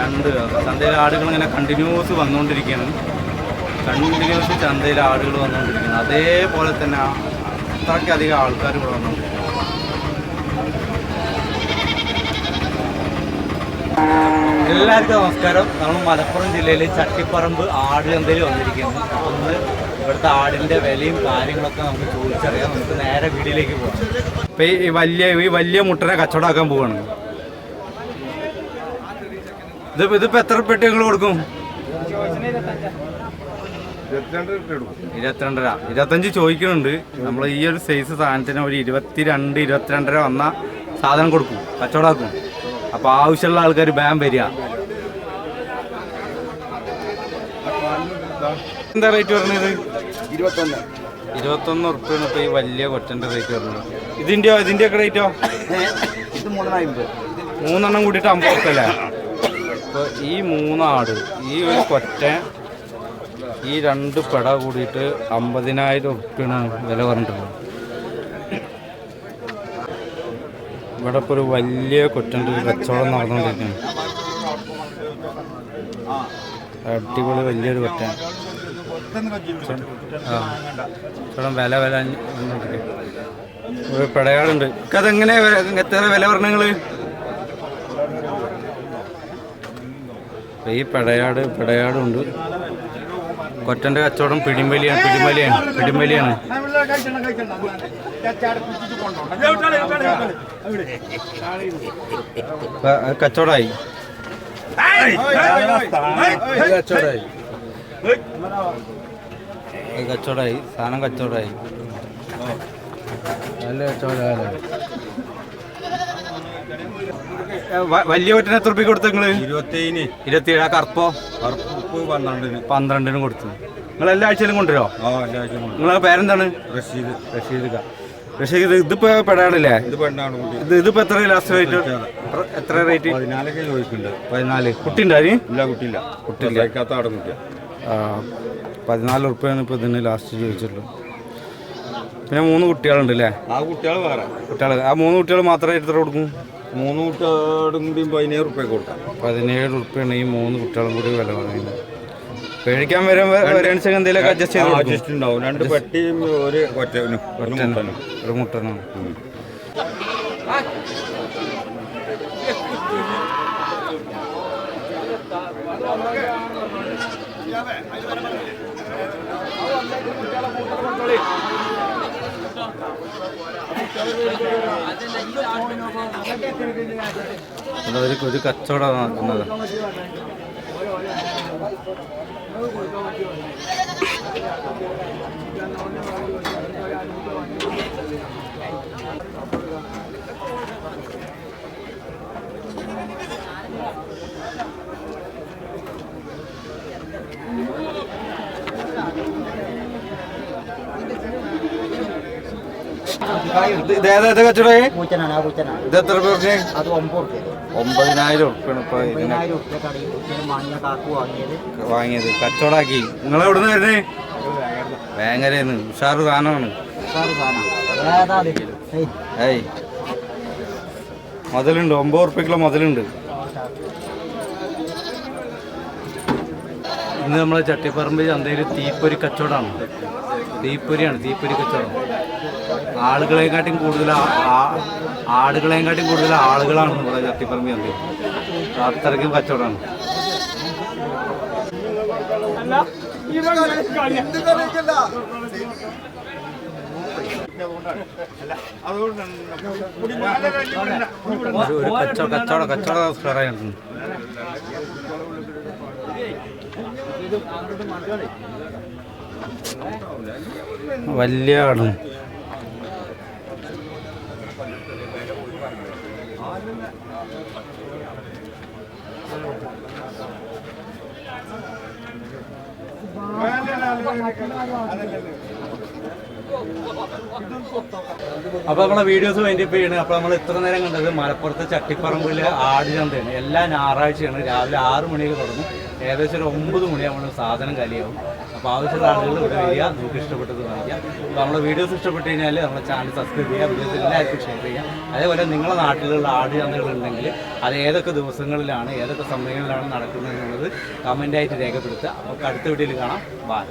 രണ്ട് ചന്തയിലെ ആടുകൾ ഇങ്ങനെ കണ്ടിന്യൂസ് വന്നുകൊണ്ടിരിക്കുകയാണ്. കണ്ടിന്യൂസ് ചന്തയിലെ ആടുകൾ വന്നുകൊണ്ടിരിക്കുന്നത്. അതേപോലെ തന്നെ അത്രയ്ക്കധികം ആൾക്കാർ ഇവിടെ വന്നുകൊണ്ടിരിക്കുന്നു. എല്ലാവർക്കും നമസ്കാരം. നമ്മൾ മലപ്പുറം ജില്ലയിൽ ചട്ടിപ്പറമ്പ് ആട് ചന്തയിൽ വന്നിരിക്കുന്നു. ഒന്ന് ഇവിടുത്തെ ആടിൻ്റെ വിലയും കാര്യങ്ങളൊക്കെ നമുക്ക് ചോദിച്ചറിയാം. നമുക്ക് നേരെ വീഡിയോയിലേക്ക് പോകാം. ഇപ്പം ഈ വലിയ മുട്ടനെ കച്ചവടമാക്കാൻ പോവാണ്. ഇതിപ്പോൾ എത്ര പെട്ടി നിങ്ങൾ കൊടുക്കും? 22.5. 25 ചോദിക്കുന്നുണ്ട്. നമ്മൾ ഈ ഒരു സൈസ് സാധനത്തിന് ഒരു 22-22.5 വന്ന സാധനം കൊടുക്കും, കച്ചവടമാക്കും. അപ്പോൾ ആവശ്യമുള്ള ആൾക്കാർ ബാൻ വരിക. എന്താ റേറ്റ് പറഞ്ഞത്? 21 ഉറുപ്പ്യാണ് ഇപ്പോൾ ഈ വലിയ കൊറ്റൻ്റെ റേറ്റ് പറഞ്ഞത്. ഇതിൻ്റെയൊക്കെ റേറ്റോ? ഇത് 350. 3 കൂടിയിട്ട് 50 ഉറുപ്പ്യല്ലേ? അപ്പോൾ ഈ 3 ആട്, ഈ ഒരു കൊറ്റ, ഈ 2 പെട കൂടിയിട്ട് 50,000 ഉറുപ്പ്യാണ് വില പറഞ്ഞിട്ടുള്ളത്. ഇവിടെ ഇപ്പോൾ ഒരു വലിയ കൊറ്റൻ്റെ ഒരു കച്ചവടം നടന്നുകൊണ്ടിരിക്കുകയാണ്. അടിപൊളി വലിയൊരു കൊറ്റ. വില ഒരു പെടയാടുണ്ട്. അതെങ്ങനെ എത്ര വില പറഞ്ഞു നിങ്ങൾ? ഈ പെടയാടുണ്ട്. കൊറ്റൻ്റെ കച്ചവടം പിടിമലിയാണ്. കച്ചവടമായി. സാധനം കച്ചവടമായി. നല്ല കച്ചവടമാണ്. വലിയ കൊറ്റിന് എത്ര രൂപ കൊടുത്തു നിങ്ങൾ? 27. ആ കറുപ്പോ? 12 കൊടുത്തു. നിങ്ങൾ എല്ലാ ആഴ്ചയിലും കൊണ്ടുവരോ? നിങ്ങളെ പേരെന്താണ്? റഷീദ്. ഇതിപ്പോ പെടാടില്ലേ? ഇതിപ്പോ എത്ര ലാസ്റ്റ് റേറ്റ്? എത്ര റേറ്റ്? 14. കുട്ടിയുണ്ടോ? കുട്ടിയില്ല. 14 ഉറുപ്പ്യാണ് ഇപ്പൊ ഇതിന് ലാസ്റ്റ് ചോദിച്ചുള്ളൂ. പിന്നെ 3 കുട്ടികളുണ്ട് അല്ലേ? ആ 3 കുട്ടികൾ മാത്രമേ എത്ര കൊടുക്കും? 3 കുട്ടികളും കൂടി 17 ഉറുപ്പ്യ കൊടുക്കാം. 17 ഉറുപ്പ്യാണ് ഈ 3 കുട്ടികളും കൂടി വില പറയുന്നത്. പേടിക്കാൻ വരാണെന്നുവെച്ചാൽ എന്തെങ്കിലുമൊക്കെ അഡ്ജസ്റ്റ് ഉണ്ടാവും. 2 പെട്ടിയും ഒരു മുട്ടനാണ്. ഒരു കച്ചവടം നടക്കുന്നത്. ഇത് എത്ര രൂപ? 9,000 ഉറുപ്പ്യാണ് ഇപ്പൊ വാങ്ങിയത്. കച്ചവടാക്കി. നിങ്ങളെവിടുന്ന് വരുന്നേ? വേങ്ങരന്ന്. ഉഷാറ് സാധനമാണ്. മുതലുണ്ട്. 9 ഉറുപ്പ്യക്കുള്ള മുതലുണ്ട്. ഇന്ന് നമ്മളെ ചട്ടിപ്പറമ്പ് ചന്തയിൽ തീപ്പൊരി കച്ചവടമാണ്. തീപ്പൊരി കച്ചവടം. ആടുകളെക്കാട്ടും കൂടുതൽ ആളുകളാണ് നമ്മുടെ ചട്ടിപ്പറമ്പ് ചന്തയിൽ. അത്രയ്ക്കും കച്ചവടമാണ്. ഒരു കച്ചവട സ്ക്വയറായിട്ടുണ്ട്. വലിയ ആടും. അപ്പോൾ നമ്മളെ വീഡിയോസ് വൈൻഡപ്പ് ചെയ്യണം. അപ്പോൾ നമ്മൾ ഇത്ര നേരം കണ്ടത് മലപ്പുറത്തെ ചട്ടിപ്പറമ്പിലെ ആട് ചന്തയാണ്. എല്ലാ ഞായറാഴ്ചയാണ് രാവിലെ 6 മണിക്ക് തുടങ്ങും. ഏകദേശം ഒരു 9 മണിയാകുമ്പോൾ സാധനം കലിയാവും. അപ്പോൾ ആവശ്യമുള്ള ആളുകൾ ഇവിടെ വരിക, നിങ്ങൾക്ക് ഇഷ്ടപ്പെട്ടത് വാങ്ങിക്കാം. അപ്പോൾ നമ്മുടെ വീഡിയോസ് ഇഷ്ടപ്പെട്ട് കഴിഞ്ഞാൽ നമ്മുടെ ചാനൽ സബ്സ്ക്രൈബ് ചെയ്യുക, വീഡിയോസ് എല്ലാവർക്കും ഷെയർ ചെയ്യാം. അതേപോലെ നിങ്ങളുടെ നാട്ടിലുള്ള ആട് ചന്തകളുണ്ടെങ്കിൽ അത് ഏതൊക്കെ ദിവസങ്ങളിലാണ് ഏതൊക്കെ സമയങ്ങളിലാണ് നടക്കുന്നത് എന്നുള്ളത് കമൻ്റായിട്ട് രേഖപ്പെടുത്തുക. നമുക്ക് അടുത്ത വീഡിയോയിൽ കാണാം. ബൈ.